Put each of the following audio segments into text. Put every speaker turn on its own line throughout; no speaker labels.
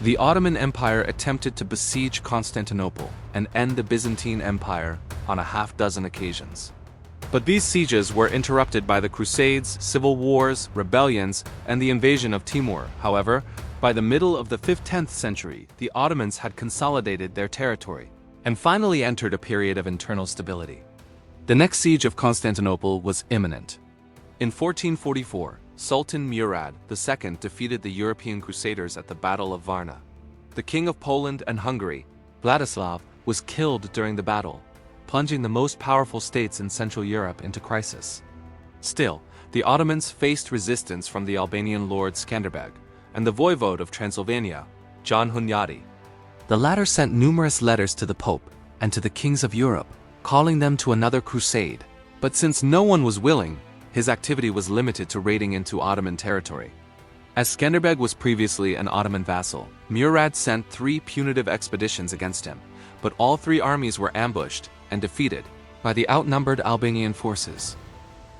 The Ottoman Empire attempted to besiege Constantinople and end the Byzantine Empire on a half-dozen occasions. But these sieges were interrupted by the Crusades, civil wars, rebellions, and the invasion of Timur. However, by the middle of the 5th-10th century, the Ottomans had consolidated their territory and finally entered a period of internal stability. The next siege of Constantinople was imminent. In 1444, Sultan Mehmed II defeated the European crusaders at the Battle of Varna. The King of Poland and Hungary, Vladislav, was killed during the battle, plunging the most powerful states in Central Europe into crisis. Still, the Ottomans faced resistance from the Albanian lord Skanderbeg and the voivode of Transylvania, John Hunyadi. The latter sent numerous letters to the Pope and to the kings of Europe, calling them to another crusade. But since no one was willing, his activity was limited to raiding into Ottoman territory. As Skanderbeg was previously an Ottoman vassal, Murad sent 3 punitive expeditions against him, but all 3 armies were ambushed and defeated by the outnumbered Albanian forces.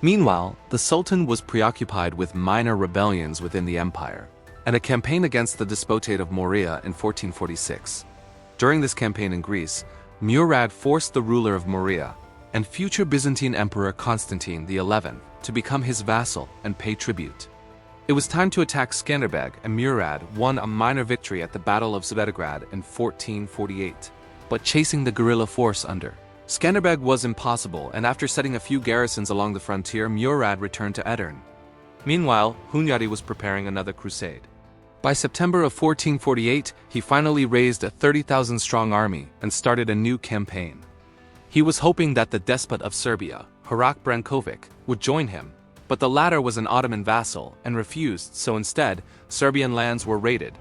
Meanwhile, the Sultan was preoccupied with minor rebellions within the empire and a campaign against the Despotate of Morea in 1446. During this campaign in Greece, Murad forced the ruler of Morea and future Byzantine Emperor Constantine XI to become his vassal and pay tribute. It was time to attack Skanderbeg, and Murad won a minor victory at the Battle of Svetograd in 1448. But chasing the guerrilla force under Skanderbeg was impossible, and after setting a few garrisons along the frontier, Murad returned to Edirne. Meanwhile, Hunyadi was preparing another crusade. By September of 1448, he finally raised a 30,000-strong army and started a new campaign. He was hoping that the despot of Serbia, Hrant Branković, would join him, but the latter was an Ottoman vassal and refused, so instead, Serbian lands were raided.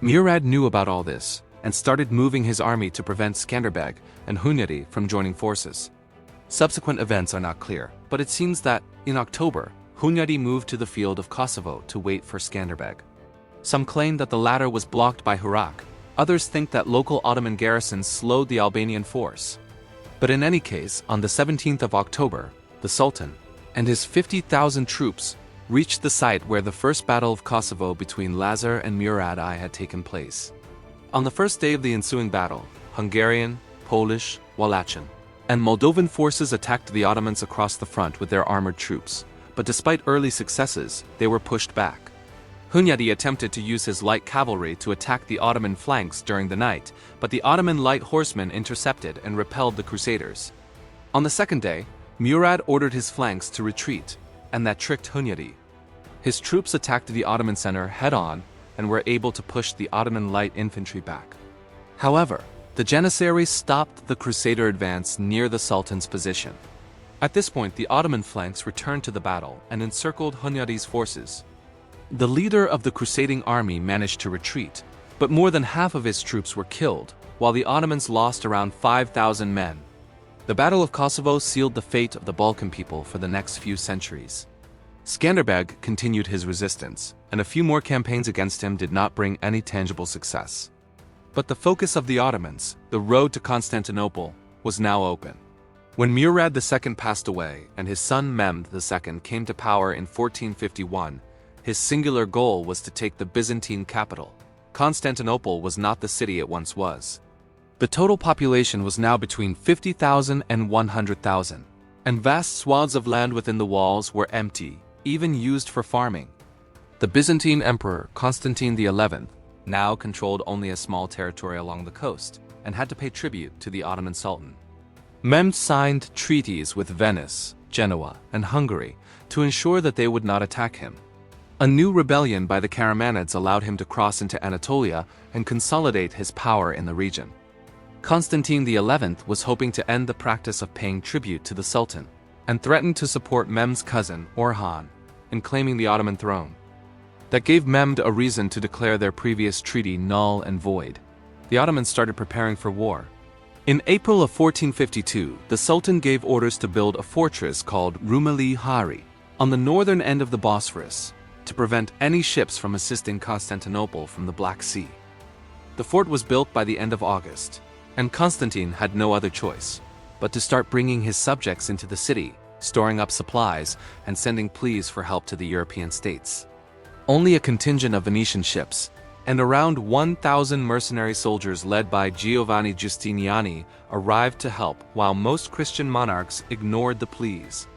Murad knew about all this and started moving his army to prevent Skanderbeg and Hunyadi from joining forces. Subsequent events are not clear, but it seems that, in October, Hunyadi moved to the field of Kosovo to wait for Skanderbeg. Some claim that the latter was blocked by Hrant. Others think that local Ottoman garrisons slowed the Albanian force. But in any case, on the 17th of October, the Sultan and his 50,000 troops reached the site where the first Battle of Kosovo between Lazar and Murad I had taken place. On the first day of the ensuing battle, Hungarian, Polish, Wallachian, and Moldovan forces attacked the Ottomans across the front with their armored troops, but despite early successes, they were pushed back. Hunyadi attempted to use his light cavalry to attack the Ottoman flanks during the night, but the Ottoman light horsemen intercepted and repelled the Crusaders. On the second day, Murad ordered his flanks to retreat, and that tricked Hunyadi. His troops attacked the Ottoman center head-on and were able to push the Ottoman light infantry back. However, the Janissaries stopped the Crusader advance near the Sultan's position. At this point, the Ottoman flanks returned to the battle and encircled Hunyadi's forces. The leader of the crusading army managed to retreat, but more than half of his troops were killed, while the Ottomans lost around 5,000 men. The Battle of Kosovo sealed the fate of the Balkan people for the next few centuries. Skanderbeg continued his resistance, and a few more campaigns against him did not bring any tangible success. But the focus of the Ottomans, the road to Constantinople, was now open. When Murad II passed away and his son Mehmed II came to power in 1451, his singular goal was to take the Byzantine capital. Constantinople was not the city it once was. The total population was now between 50,000 and 100,000, and vast swaths of land within the walls were empty, even used for farming. The Byzantine Emperor Constantine XI now controlled only a small territory along the coast and had to pay tribute to the Ottoman Sultan. Mehmed signed treaties with Venice, Genoa, and Hungary to ensure that they would not attack him. A new rebellion by the Karamanids allowed him to cross into Anatolia and consolidate his power in the region. Constantine XI was hoping to end the practice of paying tribute to the Sultan, and threatened to support Mehmed's cousin, Orhan, in claiming the Ottoman throne. That gave Mehmed a reason to declare their previous treaty null and void. The Ottomans started preparing for war. In April of 1452, the Sultan gave orders to build a fortress called Rumeli Hari on the northern end of the Bosphorus, to prevent any ships from assisting Constantinople from the Black Sea. The fort was built by the end of August, and Constantine had no other choice but to start bringing his subjects into the city, storing up supplies and sending pleas for help to the European states. Only a contingent of Venetian ships, and around 1,000 mercenary soldiers led by Giovanni Giustiniani arrived to help, while most Christian monarchs ignored the pleas.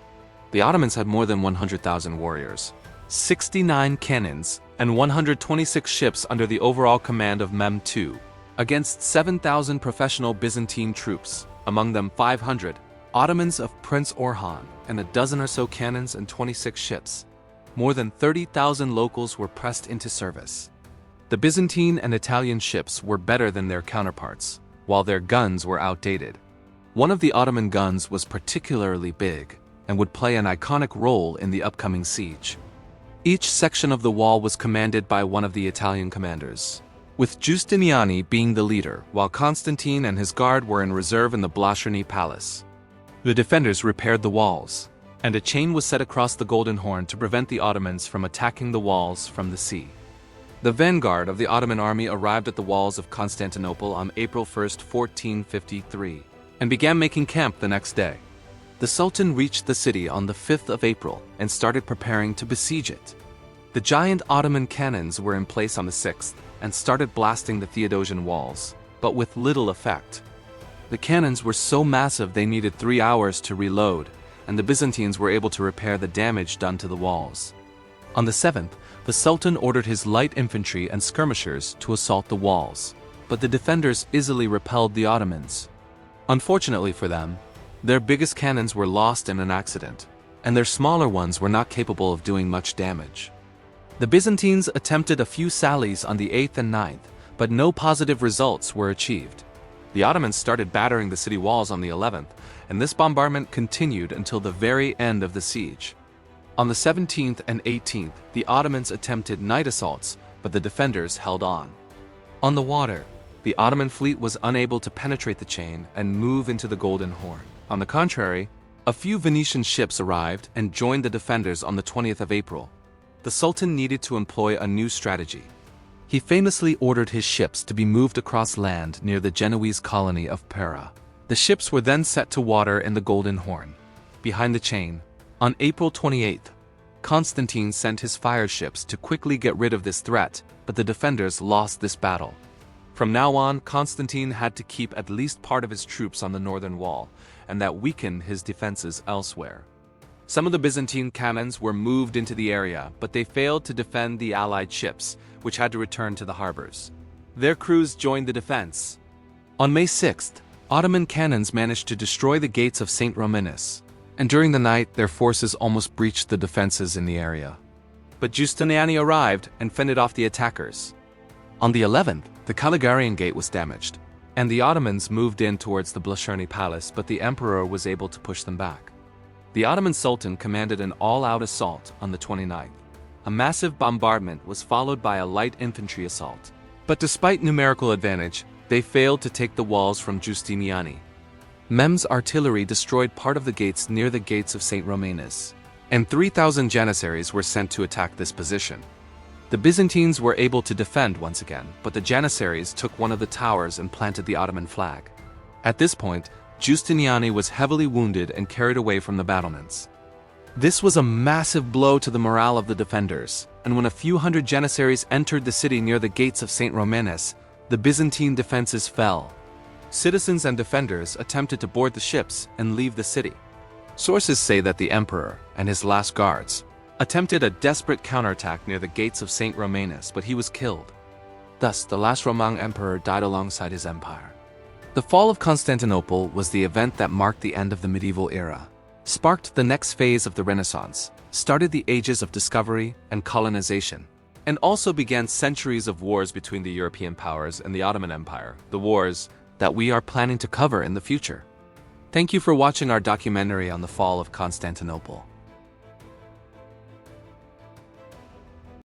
The Ottomans had more than 100,000 warriors, 69 cannons, and 126 ships under the overall command of Mehmed II, against 7,000 professional Byzantine troops, among them 500 Ottomans of Prince Orhan, and a dozen or so cannons and 26 ships. More than 30,000 locals were pressed into service. The Byzantine and Italian ships were better than their counterparts, while their guns were outdated. One of the Ottoman guns was particularly big, and would play an iconic role in the upcoming siege. Each section of the wall was commanded by one of the Italian commanders, with Giustiniani being the leader, while Constantine and his guard were in reserve in the Blasciani Palace. The defenders repaired the walls, and a chain was set across the Golden Horn to prevent the Ottomans from attacking the walls from the sea. The vanguard of the Ottoman army arrived at the walls of Constantinople on April 1, 1453, and began making camp the next day. The Sultan reached the city on the 5th of April and started preparing to besiege it. The giant Ottoman cannons were in place on the 6th and started blasting the Theodosian walls, but with little effect. The cannons were so massive they needed 3 hours to reload, and the Byzantines were able to repair the damage done to the walls. On the 7th, the Sultan ordered his light infantry and skirmishers to assault the walls, but the defenders easily repelled the Ottomans. Unfortunately for them, their biggest cannons were lost in an accident, and their smaller ones were not capable of doing much damage. The Byzantines attempted a few sallies on the 8th and 9th, but no positive results were achieved. The Ottomans started battering the city walls on the 11th, and this bombardment continued until the very end of the siege. On the 17th and 18th, the Ottomans attempted night assaults, but the defenders held on. On the water, the Ottoman fleet was unable to penetrate the chain and move into the Golden Horn. On the contrary, a few Venetian ships arrived and joined the defenders on the 20th of April. The Sultan needed to employ a new strategy. He famously ordered his ships to be moved across land near the Genoese colony of Pera. The ships were then set to water in the Golden Horn, behind the chain. On April 28th, Constantine sent his fire ships to quickly get rid of this threat, but the defenders lost this battle. From now on, Constantine had to keep at least part of his troops on the northern wall, and that weakened his defenses elsewhere. Some of the Byzantine cannons were moved into the area, but they failed to defend the Allied ships, which had to return to the harbors. Their crews joined the defense. On May 6th, Ottoman cannons managed to destroy the gates of St. Romanus, and during the night their forces almost breached the defenses in the area. But Giustiniani arrived and fended off the attackers. On the 11th, the Caligarian gate was damaged, and the Ottomans moved in towards the Blasciani Palace, but the emperor was able to push them back. The Ottoman Sultan commanded an all-out assault on the 29th. A massive bombardment was followed by a light infantry assault. But despite numerical advantage, they failed to take the walls from Giustiniani. Mehmed's artillery destroyed part of the gates near the gates of St. Romanus, and 3,000 Janissaries were sent to attack this position. The Byzantines were able to defend once again, but the Janissaries took one of the towers and planted the Ottoman flag. At this point, Giustiniani was heavily wounded and carried away from the battlements. This was a massive blow to the morale of the defenders, and when a few hundred Janissaries entered the city near the gates of St. Romanus, the Byzantine defenses fell. Citizens and defenders attempted to board the ships and leave the city. Sources say that the emperor and his last guards attempted a desperate counterattack near the gates of St. Romanus, but he was killed. Thus, the last Roman emperor died alongside his empire. The fall of Constantinople was the event that marked the end of the medieval era, sparked the next phase of the Renaissance, started the ages of discovery and colonization, and also began centuries of wars between the European powers and the Ottoman Empire, the wars that we are planning to cover in the future. Thank you for watching our documentary on the fall of Constantinople.